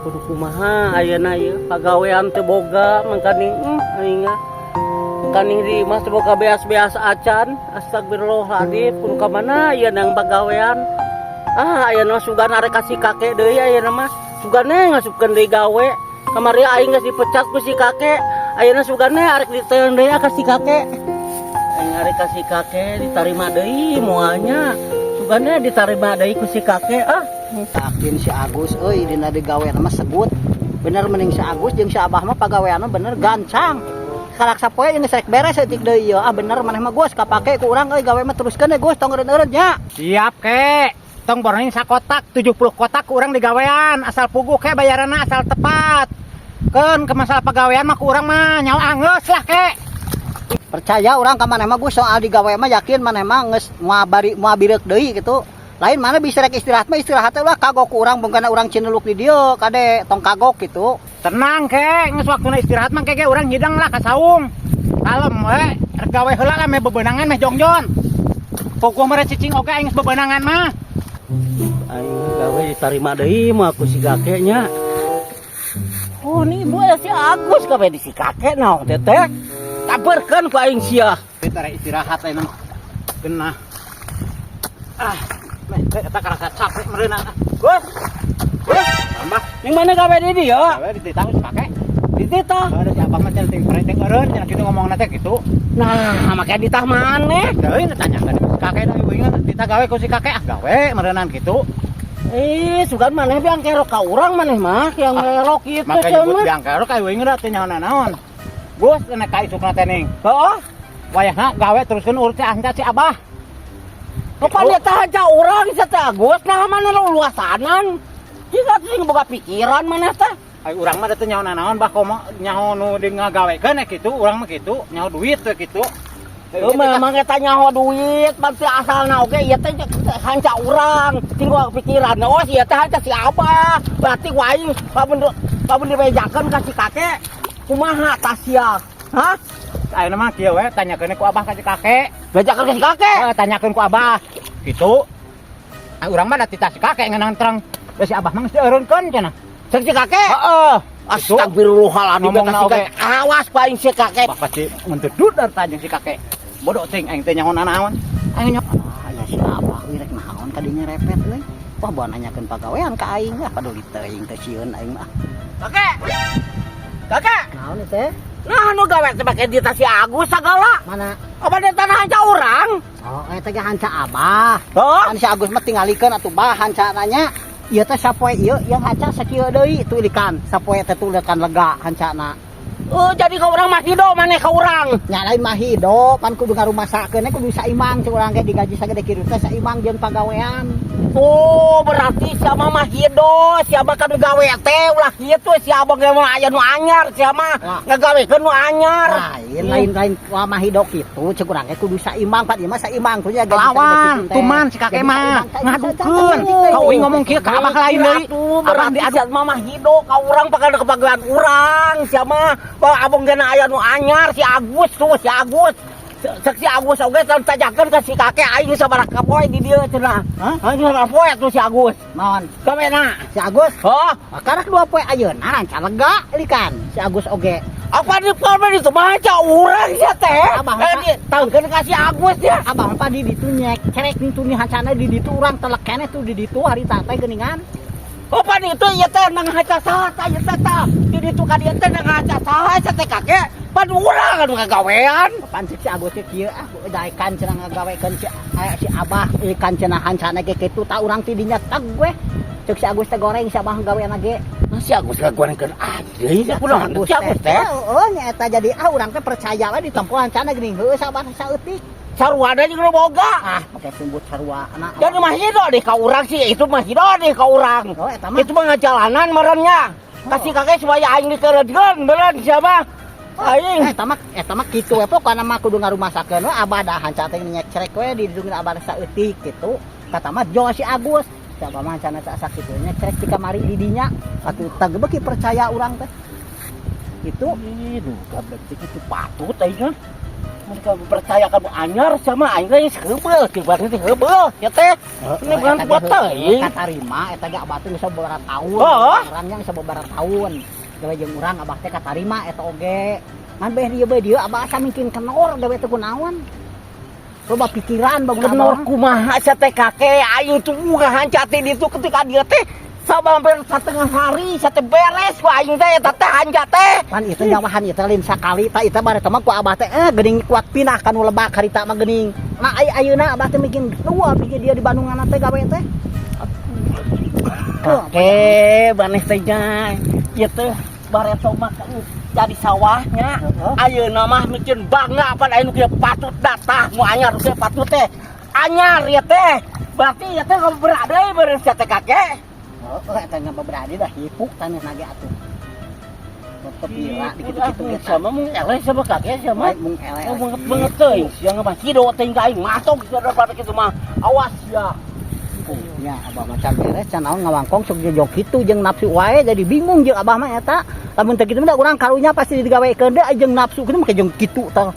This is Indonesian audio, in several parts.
kudu kumaha ayeuna ieu pagawean teu boga mangkani aing kaning di mas teu boga beas-beas acan astagfirullahaladzim kudu ka mana ieu nang pagawean ayeuna sugan arek kasih kakek deui ayeuna mah sugane ngasupkeun deui gawe kamari aing geus dipecat ku si kakek ayeuna sugane arek diteuing deui ka si kakek aing arek kasih kakek ditarima deui moalnya sugane ditarima deui ku si kakek Yakin si Agus euy dina digawean mah segut. Bener mending si Agus jeung si Abah mah pagaweanna bener gancang. Kalak sapoe ini rek beres eutik deui ieu. Bener maneh mah Gus kapake ku urang euy gawe mah teruskeun Gus tong eureun-eureun nya. Siap ke. Tong borong sakotak 70 kotak ku urang digawean asal puguh ke bayaranna asal tepat. Keun ke masalah pagawean mah ku urang mah nyawa angeus lah ke. Percaya urang ka maneh mah Gus soal digawe mah yakin maneh mah geus moal bireuk deui gitu. Lain mana bisa rek istirahat mah istirahat lah kagok ku urang bungkana urang cineluk di dieu kade tong kagok gitu. Tenang ke, geus waktuna istirahat mah kege urang hidang lah ka saung. Kalem we, rek gawe heula lah meh bebeunangan meh jongjon. Puguh mere cicing oge aing geus bebeunangan mah. Aing gawe ditarima deui mah ku si kakeknya. Oh ni ibu si Agus gawe di si kakek naon teh teh. Kabeurkeun ku aing sia. Kita istirahat ayeuna mah. Genah. Eta karasa capek mereuna. Gus. Tambah. Yang mana gawe di dieu? Gawe dititah geus pake. Dititah. Ada si abang mah cenah ting perenteng eureun cenah kitu ngomongna teh kitu. Nah, make ditah maneh. Deui ditanyakeun si kakek da ieu ingat ditah gawe ku si kakek gawe meureunan kitu. Sugan maneh biang kerok ka urang maneh mah yang kerok kitu Maka nyebut cenah. biang kerok ka ieu ingat teh nyaona naon. Gus cenah ka isukna teh ning. Heeh. Wayahna gawe teruskeun urut si Anta si Abah. Kapan dia tah hanca urang sa teh Agus nah mana luasanan. Jika sing boga pikiran maneh teh. Ai urang mah teh nyaona naon bah komo nyaho nu di ngagawekeun kitu urang mah kitu nyaho duit teh kitu. Memang eta nyaho duit pasti asalna oge ieu teh hanca urang tinggal pikiran. Oh si teh hanca si Abah. Berarti waing pabun dibejakeun ka si kakek. Kumaha tah sia? Hah? Ayeuna mah kieu we tanyakeun ku Abah ka si kakek. Bejakeun ka si kakek. Tanyakeun ku Abah. Kitu. Urang mah da titah si kakek ngeunang terang. Da si Abah mah geus eureunkeun cenah. Cek si kakek. Heeh. Astagfirullahaladzim Ngomongna si oge. kakek. Awas paing si kakek. Bah pasti mentedut dari tanya si kakek. Bodoh ting aing teh nyaho naon. Aing nyaho. Ya si Abah we rek naon kadinya repet euy. Wah bawa nanyakeun pagawean ka aing lah paduli teuing teh sieun aing mah. Kakek. Kakek. Naon teh? Nah anu gawe teh make di tas si Agus sagala. Mana? Apa dia tanah hanca urang? Oh, eta ge hanca Abah. Heuh? Kan si Agus mah tingalikeun atuh bah hanca nanya. Ieu teh sapoe ieu yang hanca sakieu deui tulikan. Sapoe teh tulikan lega hancana. Jadi ka urang mah hido maneh ka urang. Nya lain mah hidup pan kudu ngarumasakeun kudu saimbang cek urang ge digaji sagede kieu teh saimbang jeung pagawean. Oh berarti siapa mah hido, siapa kan gawe teh ulah kitu siapa ge mah aya nu anyar, siapa ngagawekeun nu anyar. Lain mah hidup kitu cek urang ge kudu saimbang pan ieu mah saimbang kudu gaji Lawan, tuman si kakek mah ngadukeun. Kau ngomong kieu ka Abah lain deui. Abang diajak mah hido ka urang pakana kebagian urang, siapa abang gana aya nu anyar si Agus tuh si Agus. Cek si Agus oge tajakeun ka si kakek aing sabaraha poe di dieu cenah. Hah? Sabaraha poe tuh si Agus. Naon? Kamena Si Agus? heuh, Karak 2 poe ayeuna ranca lega likan si Agus oge. apa di palma itu maca urang sia teh. Abang, Taungkeun ka si Agus ya. Abang pa di ditu nyek cerek nih tuh nih hancana di ditu urang telek keneh tuh di ditu harita teh geuningan. Apa itu ieu teh nang haca saha tah ieu teh tah. Di ditu ka dieu teh nang haca saha sia teh kakek. Pan urang anu ngagawean. Pancik si Agus teh kieu daekan cenah ngagawekeun si Abah ikan cenah hancana ge kitu tah urang ti dinya teg we. Cek si Agus teh goreng si Abah ngagawean ge. Si Agus ngagorengkeun deui kunaon si Agus teh. Heeh nya eta jadi urang teh percaya we ditempuh hancana geuning heuh sabar saeutik. Sarua jeung nu boga. Make sembut sarua anak. Jadi mah hido deh ka urang sih itu mah hido deh ka urang. Oh eta mah. Itu mah ngajalanan merennya. Kasih kakek supaya aing dikeredkeun beureun siapa? Aing. Eta mah kitu we pokona mah kudu ngarumasakeun we Abah da hanca teh nyek cerek we di didungin Abah saeutik kitu. Kata mah jo si Agus. Siapa mah hancana tak sak kitu nyek cerek di kamari di dinya. Atuh teu beuki percaya urang teh. Itu Duga berarti itu patut aing. Mereka percaya kamu anyar sama aing geus heubeul tiba-tiba teh heubeul ya teh. Ini bukan buat teuing. Katarima eta ge abah teh geus sabaraha taun. Oh. Urangnya geus sabaraha taun. Gawe jeung urang abah teh katarima eta oge. Ngan beh dieu abah asa mungkin kenor gawe teh kunaon. Coba pikiran bangun Kenor kumaha asa teh kakek ayu tuh ngahancat di ditu ketika dia teh sabampir satengah hari sate beres ku aing teh eta teh hancat teh. Pan itu nyawahan itu lain sakali tak itu bare teman ku abah teh geuning kuat pinah kanu lebak harita mah geuning. Nah ayeuna abah teh bikin tua bikin dia di Bandungan teh gawe teh. Kakek maneh teh nya ieu teh bare mah jadi sawahnya. Ayeuna mah mikeun bangga pan anu kieu patut datah mu anyar teh patut teh. Anyar ya teh. Berarti ya teh kamu berada beres teh kakek. Oh, eta nya berarti dah hipuk tanah nage atuh. Tetep ira dikit-dikit ge sama mung eleh sama kakek sama. mung eleh. Oh banget teuing sia mah cido teh aing masuk pada kitu mah. Awas ya. Ya abah mah can beres can naon ngawangkong sok jog kitu jeung nafsu wae jadi bingung jeung abah mah eta. Lamun teh kitu mah urang karunya pasti digawekeun deui jeung nafsu kitu mah jeung kitu tah.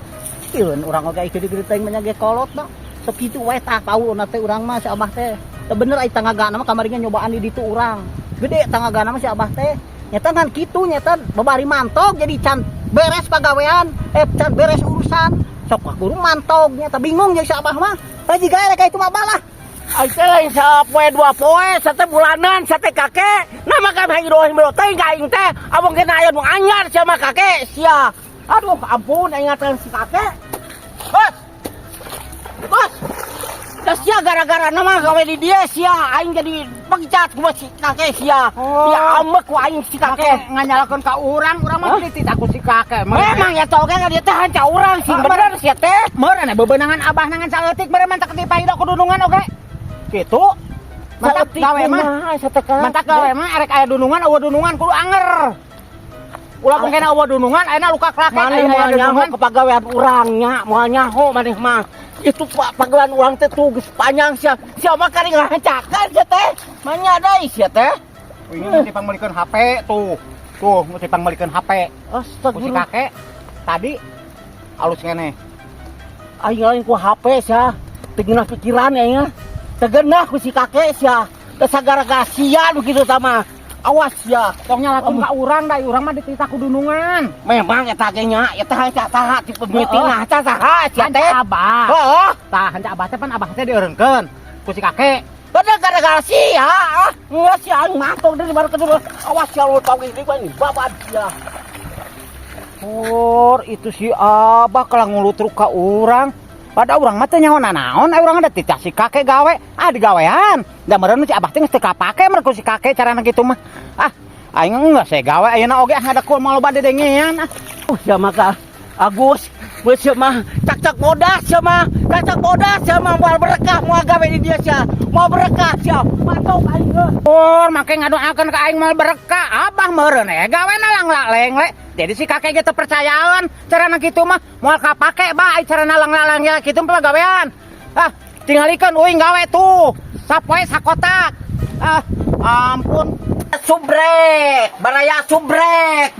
Ieun urang oge kitu-kitu teh mah ge kolot mah. Sok kitu wae tah paulna teh urang mah si abah teh. Teu bener ai tanggagana mah kamarinya nyobaan di ditu urang. Gede tanggagana mah si abah teh. Nyata kan kitu nyata babari mantog jadi can beres pagawean, can beres urusan. Sok guru mantog nyata bingung jeung si abah mah. Tah jiga rek itu mah balah. Aing teh lain sapoe dua poe, sate bulanan, sate kakek. Nama ka hidro teh aing teh abang kena aya nu anyar sama kakek sia. Aduh ampun aing ngatain si kakek. Bos. Bos. Da sia gara-gara nama gawe di dia sia aing jadi pegicat ku si kakek sia. Ya amek ku aing si kakek. Nganyalakeun ka urang mah titik aku si kakek. Memang ya tau kan dia teh hanca urang sih bener sia teh. Meureun bebeunangan abah nangan saeutik mere mantak dipahida ku dunungan oge. Kitu. Mantak gawe mah. Mantak gawe mah arek aya dunungan eueuh dunungan kudu anger. Ulah mungkin eueuh dunungan ayeuna luka klakek maneh moal nyaho kepagawean urangnya moal nyaho maneh mah. Itu pagawean urang teh tuh geus panjang sia. Sia mah kari ngahancakan sia teh. Manya deui sia teh. Ini mesti pangbelikeun HP tuh. Tuh mesti pangbelikeun HP. Ku si kakek tadi alus ngene. Aing lain ku HP sia. Teu geunah pikiran ya. Tegenah ku si kakek sia. Teu sagara-gara sia begitu sama. Awas ya. Tong nyalakeun ka urang da urang mah dititah ku dunungan. Memang eta ge nya, eta hanca saha tipe meeting hanca saha sia teh. Abah. Heeh. Tah hanca abah teh pan abah teh dieureunkeun ku si kakek. Padahal gara-gara sia. Nggak sia aing mantong dari baru kedua. Awas ya lu tau ini bani babad sia. Itu si abah kalau ngulutruk ka urang. Pada urang mah teh nyaho naon, urang ada titah si kakek gawe, digawean. Da meureun si abah teh geus teu kapake meureun ku si kakek carana kitu mah. Aing geus saya gawe ayeuna oge ada ku mau loba dedengean. Ya maka Agus, geus mah cak-cak bodas mah, cak-cak bodas mah moal berkah moal gawe di dia sia. Mau berkah sia. Mantap aing geus. Make ngadoakeun ka aing moal berkah, abah meureun gawena lang-laleng le. Jadi si kakek gitu percayaan carana kitu mah moal kapake bae carana lang-lalang ya kitu mah gawean. Tingalikeun uing gawe tuh. Sapoe sakotak. Ampun. Subrek, baraya subrek.